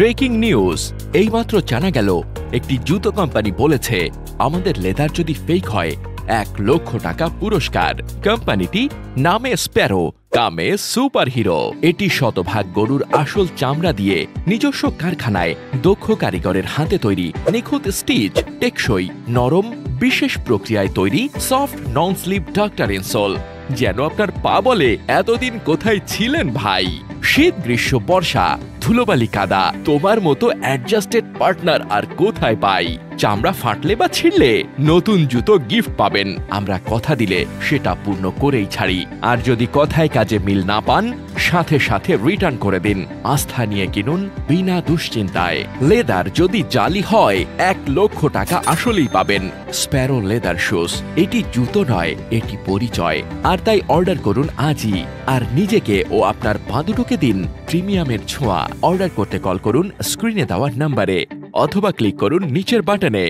Breaking news, এইমাত্র জানা গেল একটি জুতো কোম্পানি বলেছে আমাদের লেদার যদি ফেক হয় 1 লক্ষ টাকা পুরস্কার। কোম্পানিটি নামে স্প্যারো, কামে সুপার হিরো। এটি শতভাগ গরুর আসল চামড়া দিয়ে নিজস্ব কারখানায় দক্ষ কারিগরের হাতে তৈরি, নিখুঁত স্টিচ, টেকসই, নরম, বিশেষ প্রক্রিয়ায় তৈরি সফট নন স্লিপ ডাক্তার ইনসোল। যেন আপনার পা বলে এতদিন কোথায় ছিলেন ভাই। শীত, গ্রীষ্ম, বর্ষা, ধুলোবালি, কাদা, তোমার মতো অ্যাডজাস্টেড পার্টনার আর কোথায় পাই। চামড়া ফাটলে বা ছিঁড়লে নতুন জুতো গিফট পাবেন। আমরা কথা দিলে সেটা পূর্ণ করেই ছাড়ি। আর যদি কথায় কাজে মিল না পান, সাথে সাথে রিটার্ন করে দিন। আস্থা নিয়ে কিনুন বিনা দুশ্চিন্তায়। লেদার যদি জালি হয় 1 লক্ষ টাকা আসলেই পাবেন। স্প্যারো লেদার শুজ, এটি জুতো নয়, এটি পরিচয়। আর তাই অর্ডার করুন আজই। আর নিজেকে ও আপনার বাঁধুটোকে দিন প্রিমিয়ামের ছোঁয়া। অর্ডার করতে কল করুন স্ক্রিনে দেওয়া নম্বরে অথবা ক্লিক করুন নিচের বাটনে।